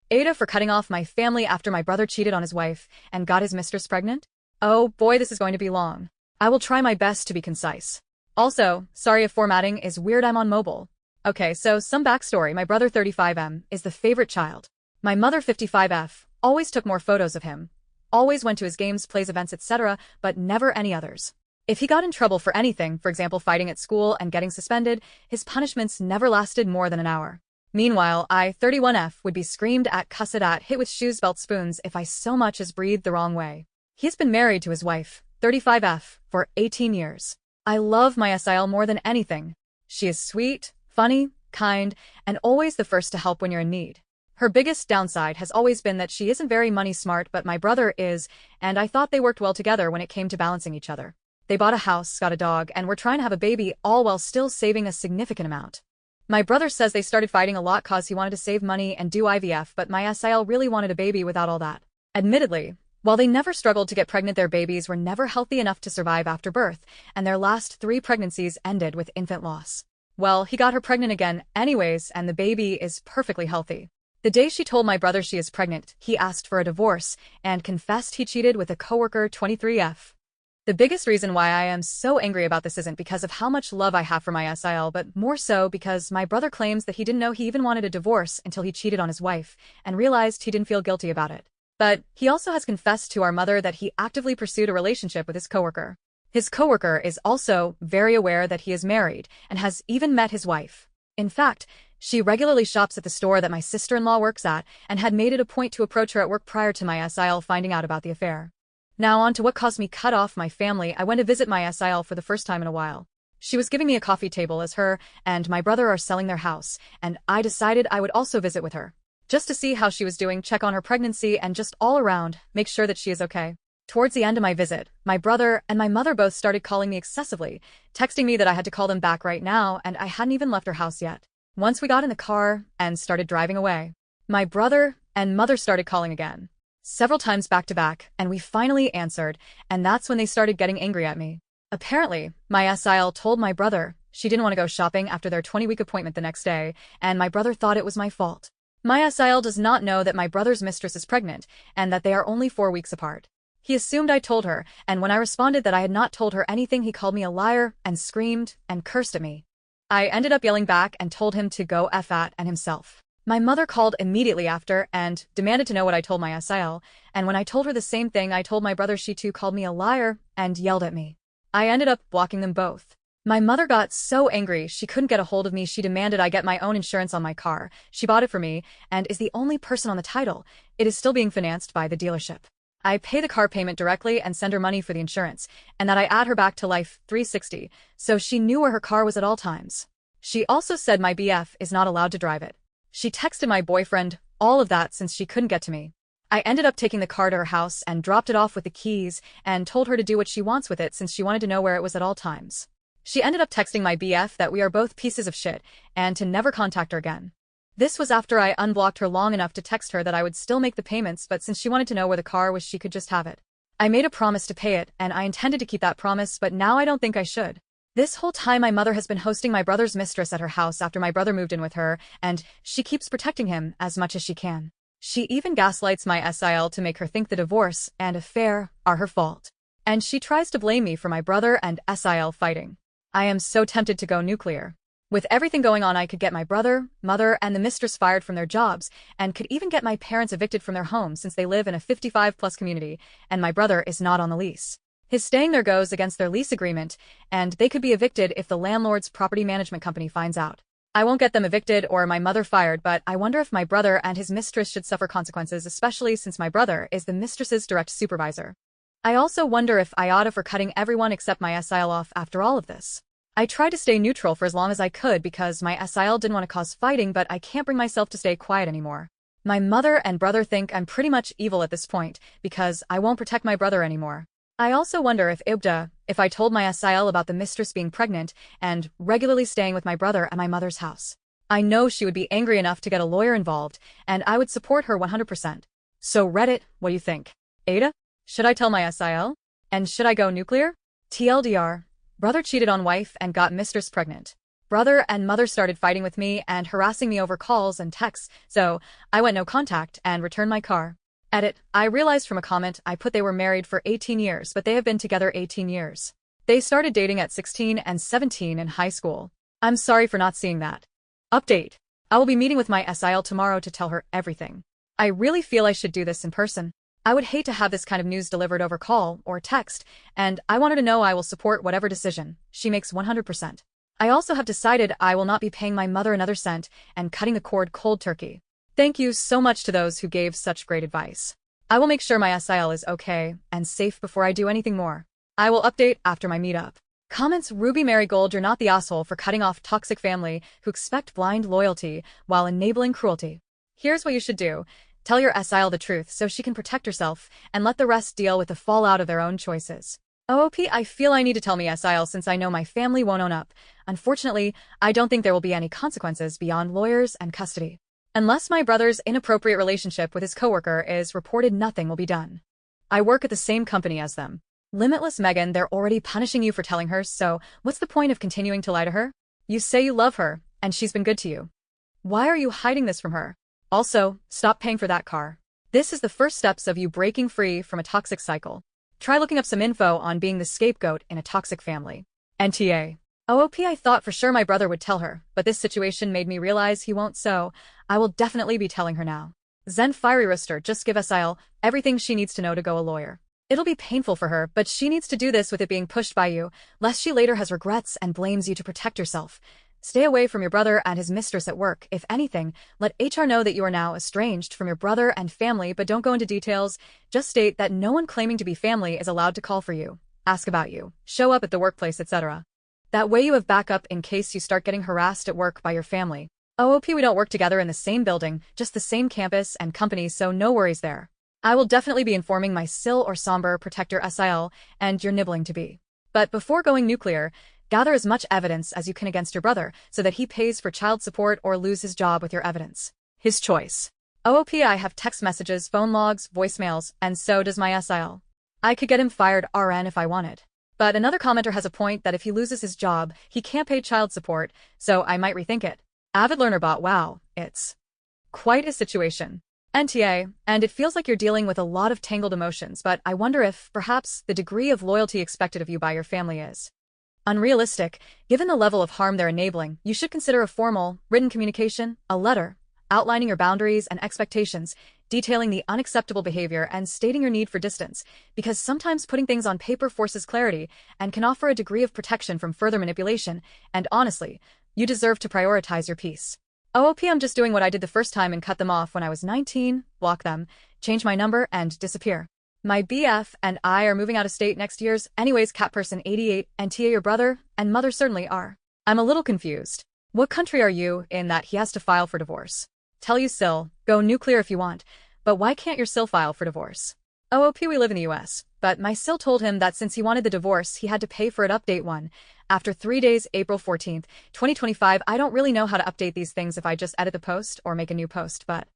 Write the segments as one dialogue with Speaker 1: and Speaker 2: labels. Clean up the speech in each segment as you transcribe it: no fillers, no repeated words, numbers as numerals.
Speaker 1: AITAH for cutting off my family after my brother cheated on his wife and got his mistress pregnant? Oh boy, this is going to be long. I will try my best to be concise. Also, sorry if formatting is weird, I'm on mobile. Okay, so some backstory. My brother 35M is the favorite child. My mother 55F always took more photos of him. Always went to his games, plays, events, etc., but never any others. If he got in trouble for anything, for example fighting at school and getting suspended, his punishments never lasted more than an hour. Meanwhile, I, 31F, would be screamed at, cussed at, hit with shoes, belt, spoons if I so much as breathed the wrong way. He's been married to his wife, 35F, for 18 years. I love my SIL more than anything. She is sweet, funny, kind, and always the first to help when you're in need. Her biggest downside has always been that she isn't very money smart, but my brother is, and I thought they worked well together when it came to balancing each other. They bought a house, got a dog, and were trying to have a baby, all while still saving a significant amount. My brother says they started fighting a lot cause he wanted to save money and do IVF, but my SIL really wanted a baby without all that. Admittedly, while they never struggled to get pregnant, their babies were never healthy enough to survive after birth, and their last 3 pregnancies ended with infant loss. Well, he got her pregnant again anyways, and the baby is perfectly healthy. The day she told my brother she is pregnant, he asked for a divorce and confessed he cheated with a coworker, 23F. The biggest reason why I am so angry about this isn't because of how much love I have for my SIL, but more so because my brother claims that he didn't know he even wanted a divorce until he cheated on his wife and realized he didn't feel guilty about it. But he also has confessed to our mother that he actively pursued a relationship with his coworker. His coworker is also very aware that he is married and has even met his wife. In fact, she regularly shops at the store that my sister-in-law works at and had made it a point to approach her at work prior to my SIL finding out about the affair. Now on to what caused me cut off my family. I went to visit my SIL for the first time in a while. She was giving me a coffee table as her and my brother are selling their house, and I decided I would also visit with her. Just to see how she was doing, check on her pregnancy, and just all around, make sure that she is okay. Towards the end of my visit, my brother and my mother both started calling me excessively, texting me that I had to call them back right now, and I hadn't even left her house yet. Once we got in the car and started driving away, my brother and mother started calling again. Several times back to back, and we finally answered, and that's when they started getting angry at me. Apparently, my SIL told my brother she didn't want to go shopping after their 20-week appointment the next day, and my brother thought it was my fault. My SIL does not know that my brother's mistress is pregnant, and that they are only 4 weeks apart. He assumed I told her, and when I responded that I had not told her anything, he called me a liar and screamed and cursed at me. I ended up yelling back and told him to go F at and himself. My mother called immediately after and demanded to know what I told my SIL, and when I told her the same thing I told my brother, she too called me a liar and yelled at me. I ended up blocking them both. My mother got so angry she couldn't get a hold of me. She demanded I get my own insurance on my car. She bought it for me and is the only person on the title. It is still being financed by the dealership. I pay the car payment directly and send her money for the insurance, and that I add her back to Life 360, so she knew where her car was at all times. She also said my BF is not allowed to drive it. She texted my boyfriend, all of that since she couldn't get to me. I ended up taking the car to her house and dropped it off with the keys and told her to do what she wants with it since she wanted to know where it was at all times. She ended up texting my BF that we are both pieces of shit and to never contact her again. This was after I unblocked her long enough to text her that I would still make the payments, but since she wanted to know where the car was, she could just have it. I made a promise to pay it, and I intended to keep that promise, but now I don't think I should. This whole time my mother has been hosting my brother's mistress at her house after my brother moved in with her, and she keeps protecting him as much as she can. She even gaslights my SIL to make her think the divorce and affair are her fault. And she tries to blame me for my brother and SIL fighting. I am so tempted to go nuclear. With everything going on, I could get my brother, mother, and the mistress fired from their jobs, and could even get my parents evicted from their home since they live in a 55+ community, and my brother is not on the lease. His staying there goes against their lease agreement, and they could be evicted if the landlord's property management company finds out. I won't get them evicted or my mother fired, but I wonder if my brother and his mistress should suffer consequences, especially since my brother is the mistress's direct supervisor. I also wonder if AITAH for cutting everyone except my SIL off after all of this. I tried to stay neutral for as long as I could because my SIL didn't want to cause fighting, but I can't bring myself to stay quiet anymore. My mother and brother think I'm pretty much evil at this point because I won't protect my brother anymore. I also wonder if if I told my SIL about the mistress being pregnant and regularly staying with my brother at my mother's house. I know she would be angry enough to get a lawyer involved, and I would support her 100%. So Reddit, what do you think? AITAH? Should I tell my SIL? And should I go nuclear? TLDR. Brother cheated on wife and got mistress pregnant. Brother and mother started fighting with me and harassing me over calls and texts, so I went no contact and returned my car. Edit. I realized from a comment I put they were married for 18 years, but they have been together 18 years. They started dating at 16 and 17 in high school. I'm sorry for not seeing that. Update. I will be meeting with my SIL tomorrow to tell her everything. I really feel I should do this in person. I would hate to have this kind of news delivered over call or text, and I want her to know I will support whatever decision she makes 100%. I also have decided I will not be paying my mother another cent and cutting the cord cold turkey. Thank you so much to those who gave such great advice. I will make sure my SIL is okay and safe before I do anything more. I will update after my meetup. Comments. Ruby Marigold, you're not the asshole for cutting off toxic family who expect blind loyalty while enabling cruelty. Here's what you should do. Tell your SIL the truth so she can protect herself and let the rest deal with the fallout of their own choices. OOP, I feel I need to tell me SIL since I know my family won't own up. Unfortunately, I don't think there will be any consequences beyond lawyers and custody. Unless my brother's inappropriate relationship with his coworker is reported, nothing will be done. I work at the same company as them. Limitless Megan, they're already punishing you for telling her, so what's the point of continuing to lie to her? You say you love her, and she's been good to you. Why are you hiding this from her? Also, stop paying for that car. This is the first steps of you breaking free from a toxic cycle. Try looking up some info on being the scapegoat in a toxic family. NTA. OOP, I thought for sure my brother would tell her, but this situation made me realize he won't, so I will definitely be telling her now. Zen Fiery Rooster, just give SIL everything she needs to know to go a lawyer. It'll be painful for her, but she needs to do this with it being pushed by you, lest she later has regrets and blames you to protect herself. Stay away from your brother and his mistress at work. If anything, let HR know that you are now estranged from your brother and family, but don't go into details. Just state that no one claiming to be family is allowed to call for you, ask about you, show up at the workplace, etc. That way you have backup in case you start getting harassed at work by your family. OOP, we don't work together in the same building, just the same campus and company, so no worries there. I will definitely be informing my SIL or Somber Protector SIL and your nibbling to be. But before going nuclear, gather as much evidence as you can against your brother so that he pays for child support or lose his job with your evidence. His choice. OOP, I have text messages, phone logs, voicemails, and so does my SIL. I could get him fired RN if I wanted. But another commenter has a point that if he loses his job, he can't pay child support, so I might rethink it. Avid Learner Bot, wow, it's quite a situation. NTA, and it feels like you're dealing with a lot of tangled emotions, but I wonder if, perhaps, the degree of loyalty expected of you by your family is unrealistic. Given the level of harm they're enabling, you should consider a formal, written communication, a letter, outlining your boundaries and expectations, detailing the unacceptable behavior and stating your need for distance, because sometimes putting things on paper forces clarity and can offer a degree of protection from further manipulation, and honestly, you deserve to prioritize your peace. OOP, I'm just doing what I did the first time and cut them off when I was 19, block them, change my number, and disappear. My BF and I are moving out of state next year's. Anyways, Catperson 88, and Tia, your brother and mother certainly are. I'm a little confused. What country are you in that he has to file for divorce? Tell you Sil, go nuclear if you want, but why can't your Sil file for divorce? OOP, we live in the US, but my Sil told him that since he wanted the divorce, he had to pay for it. Update 1. After 3 days, April 14th, 2025, I don't really know how to update these things if I just edit the post or make a new post, but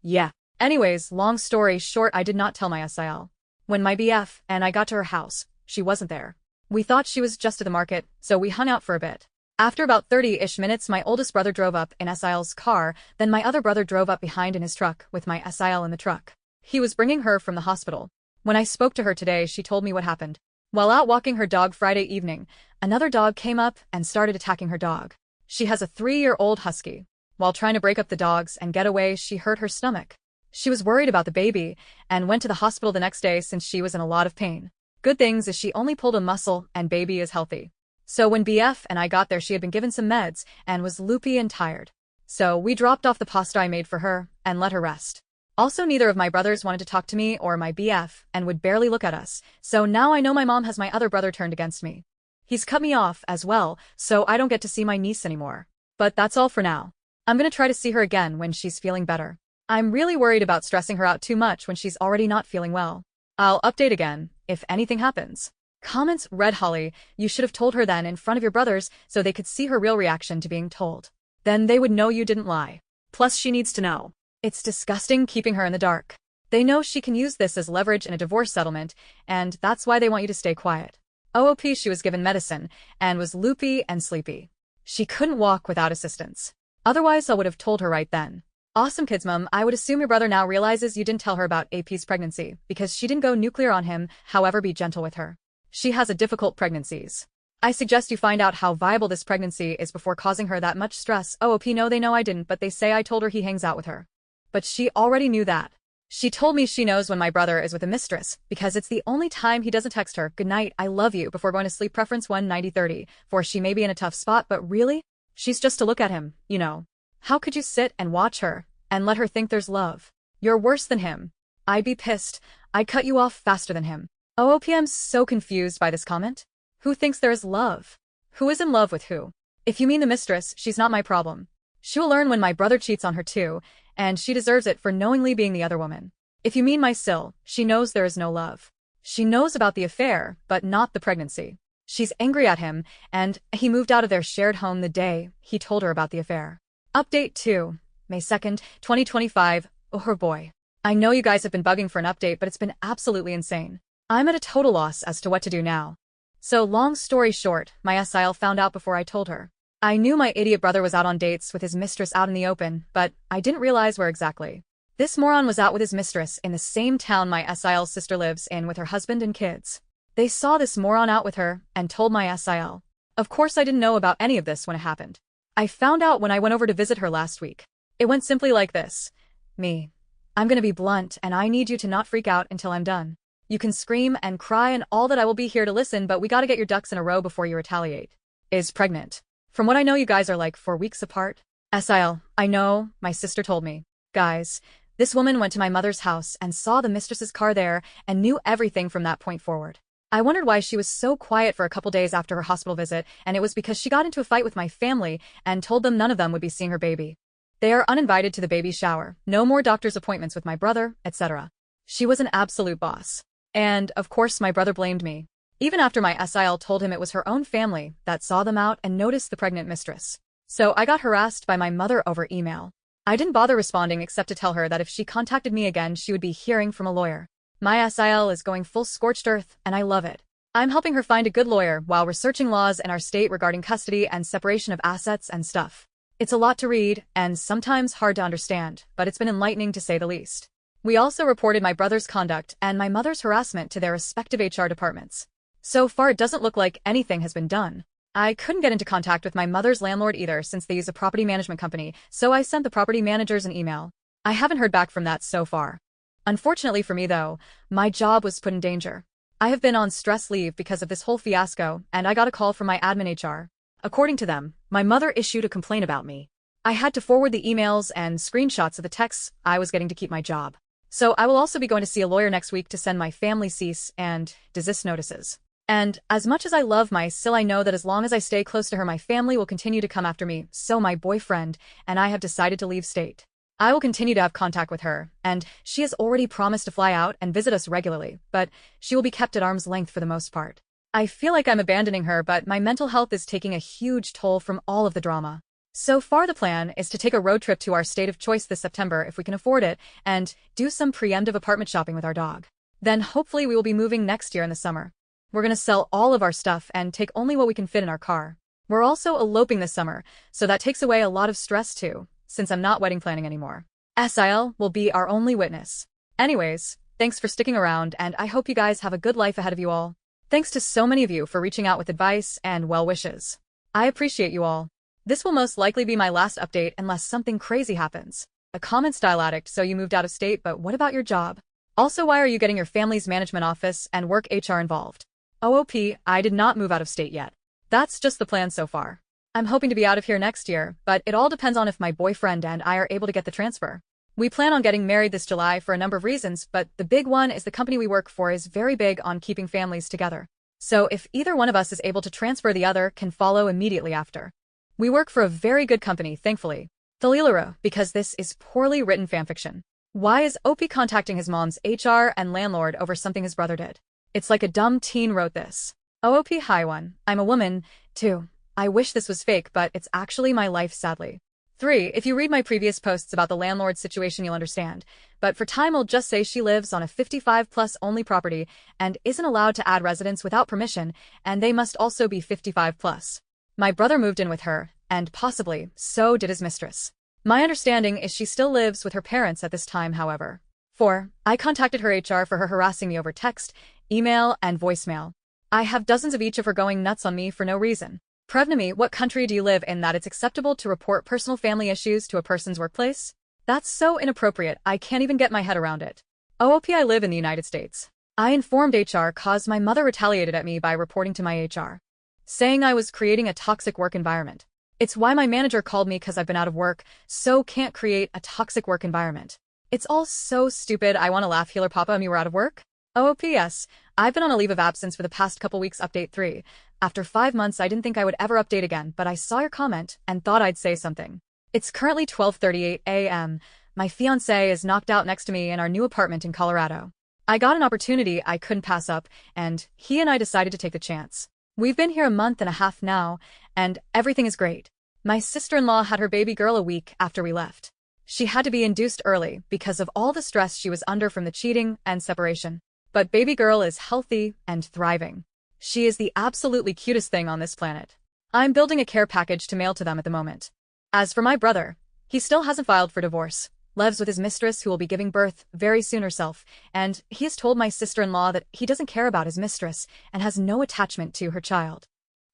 Speaker 1: yeah. Anyways, long story short, I did not tell my SIL. When my BF and I got to her house, she wasn't there. We thought she was just at the market, so we hung out for a bit. After about 30-ish minutes, my oldest brother drove up in SIL's car, then my other brother drove up behind in his truck with my SIL in the truck. He was bringing her from the hospital. When I spoke to her today, she told me what happened. While out walking her dog Friday evening, another dog came up and started attacking her dog. She has a 3-year-old husky. While trying to break up the dogs and get away, she hurt her stomach. She was worried about the baby and went to the hospital the next day since she was in a lot of pain. Good things is she only pulled a muscle and baby is healthy. So when BF and I got there, she had been given some meds and was loopy and tired. So we dropped off the pasta I made for her and let her rest. Also, neither of my brothers wanted to talk to me or my BF and would barely look at us, so now I know my mom has my other brother turned against me. He's cut me off as well, so I don't get to see my niece anymore. But that's all for now. I'm gonna try to see her again when she's feeling better. I'm really worried about stressing her out too much when she's already not feeling well. I'll update again if anything happens. Comments. Red Holly, you should have told her then in front of your brothers so they could see her real reaction to being told. Then they would know you didn't lie. Plus she needs to know. It's disgusting keeping her in the dark. They know she can use this as leverage in a divorce settlement, and that's why they want you to stay quiet. OOP, she was given medicine and was loopy and sleepy. She couldn't walk without assistance. Otherwise, I would have told her right then. Awesome kids, Mom. I would assume your brother now realizes you didn't tell her about AP's pregnancy because she didn't go nuclear on him, however be gentle with her. She has a difficult pregnancies. I suggest you find out how viable this pregnancy is before causing her that much stress. OOP, no, they know I didn't, but they say I told her he hangs out with her. But she already knew that. She told me she knows when my brother is with a mistress, because it's the only time he doesn't text her, "Good night, I love you," before going to sleep, preference 190/30, for she may be in a tough spot, but really? She's just to look at him, you know. How could you sit and watch her, and let her think there's love? You're worse than him. I'd be pissed. I'd cut you off faster than him. OOP, I'm so confused by this comment. Who thinks there is love? Who is in love with who? If you mean the mistress, she's not my problem. She will learn when my brother cheats on her too, and she deserves it for knowingly being the other woman. If you mean my Sil, she knows there is no love. She knows about the affair, but not the pregnancy. She's angry at him, and he moved out of their shared home the day he told her about the affair. Update 2, May 2nd, 2025. Oh boy. I know you guys have been bugging for an update, but it's been absolutely insane. I'm at a total loss as to what to do now. So long story short, my SIL found out before I told her. I knew my idiot brother was out on dates with his mistress out in the open, but I didn't realize where exactly. This moron was out with his mistress in the same town my SIL's sister lives in with her husband and kids. They saw this moron out with her and told my SIL. Of course I didn't know about any of this when it happened. I found out when I went over to visit her last week. It went simply like this. Me. I'm gonna be blunt, and I need you to not freak out until I'm done. You can scream and cry and all that, I will be here to listen, but we gotta get your ducks in a row before you retaliate. Is pregnant. From what I know, you guys are like 4 weeks apart. SIL, I know, my sister told me. Guys, this woman went to my mother's house and saw the mistress's car there and knew everything from that point forward. I wondered why she was so quiet for a couple days after her hospital visit, and it was because she got into a fight with my family and told them none of them would be seeing her baby. They are uninvited to the baby shower, no more doctor's appointments with my brother, etc. She was an absolute boss. And, of course, my brother blamed me. Even after my SIL told him it was her own family that saw them out and noticed the pregnant mistress. So I got harassed by my mother over email. I didn't bother responding except to tell her that if she contacted me again, she would be hearing from a lawyer. My SIL is going full scorched earth, and I love it. I'm helping her find a good lawyer while researching laws in our state regarding custody and separation of assets and stuff. It's a lot to read, and sometimes hard to understand, but it's been enlightening to say the least. We also reported my brother's conduct and my mother's harassment to their respective HR departments. So far, it doesn't look like anything has been done. I couldn't get into contact with my mother's landlord either since they use a property management company, so I sent the property managers an email. I haven't heard back from that so far. Unfortunately for me though, my job was put in danger. I have been on stress leave because of this whole fiasco, and I got a call from my admin HR. According to them, my mother issued a complaint about me. I had to forward the emails and screenshots of the texts I was getting to keep my job. So I will also be going to see a lawyer next week to send my family cease and desist notices. And as much as I love my Sil, I know that as long as I stay close to her, my family will continue to come after me, so my boyfriend and I have decided to leave state. I will continue to have contact with her, and she has already promised to fly out and visit us regularly, but she will be kept at arm's length for the most part. I feel like I'm abandoning her, but my mental health is taking a huge toll from all of the drama. So far the plan is to take a road trip to our state of choice this September if we can afford it, and do some preemptive apartment shopping with our dog. Then hopefully we will be moving next year in the summer. We're gonna sell all of our stuff and take only what we can fit in our car. We're also eloping this summer, so that takes away a lot of stress too, since I'm not wedding planning anymore. SIL will be our only witness. Anyways, thanks for sticking around, and I hope you guys have a good life ahead of you all. Thanks to so many of you for reaching out with advice and well wishes. I appreciate you all. This will most likely be my last update unless something crazy happens. A common style addict, so you moved out of state, but what about your job? Also, why are you getting your family's management office and work HR involved? OOP, I did not move out of state yet. That's just the plan so far. I'm hoping to be out of here next year, but it all depends on if my boyfriend and I are able to get the transfer. We plan on getting married this July for a number of reasons, but the big one is the company we work for is very big on keeping families together. So if either one of us is able to transfer, the other can follow immediately after. We work for a very good company, thankfully. Thalilaro, because this is poorly written fanfiction. Why is OP contacting his mom's HR and landlord over something his brother did? It's like a dumb teen wrote this. OOP, hi one. I'm a woman, too. I wish this was fake, but it's actually my life, sadly. 3. If you read my previous posts about the landlord situation, you'll understand. But for time, I'll just say she lives on a 55+ only property and isn't allowed to add residents without permission, and they must also be 55+. My brother moved in with her, and possibly, so did his mistress. My understanding is she still lives with her parents at this time, however. 4. I contacted her HR for her harassing me over text, email, and voicemail. I have dozens of each of her going nuts on me for no reason. Prevnami, what country do you live in that it's acceptable to report personal family issues to a person's workplace? That's so inappropriate, I can't even get my head around it. OOP, I live in the United States. I informed HR cause my mother retaliated at me by reporting to my HR, saying I was creating a toxic work environment. It's why my manager called me cause I've been out of work, so can't create a toxic work environment. It's all so stupid, I wanna laugh. Healer Papa, you were out of work? OOPS, I've been on a leave of absence for the past couple weeks. Update 3. After 5 months I didn't think I would ever update again, but I saw your comment and thought I'd say something. It's currently 12:38 a.m. My fiancé is knocked out next to me in our new apartment in Colorado. I got an opportunity I couldn't pass up, and he and I decided to take the chance. We've been here a month and a half now, and everything is great. My sister-in-law had her baby girl a week after we left. She had to be induced early because of all the stress she was under from the cheating and separation. But baby girl is healthy and thriving. She is the absolutely cutest thing on this planet. I'm building a care package to mail to them at the moment. As for my brother, he still hasn't filed for divorce. Lives with his mistress who will be giving birth very soon herself, and he has told my sister-in-law that he doesn't care about his mistress and has no attachment to her child.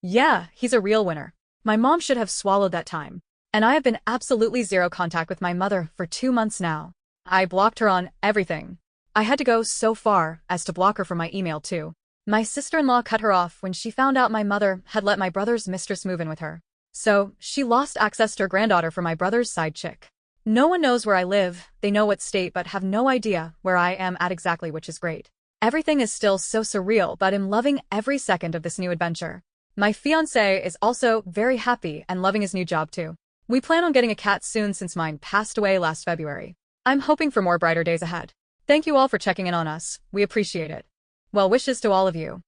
Speaker 1: Yeah, he's a real winner. My mom should have swallowed that time. And I have been absolutely zero contact with my mother for 2 months now. I blocked her on everything. I had to go so far as to block her from my email too. My sister-in-law cut her off when she found out my mother had let my brother's mistress move in with her. So, she lost access to her granddaughter for my brother's side chick. No one knows where I live, they know what state but have no idea where I am at exactly, which is great. Everything is still so surreal, but I'm loving every second of this new adventure. My fiancé is also very happy and loving his new job too. We plan on getting a cat soon since mine passed away last February. I'm hoping for more brighter days ahead. Thank you all for checking in on us, we appreciate it. Well wishes to all of you.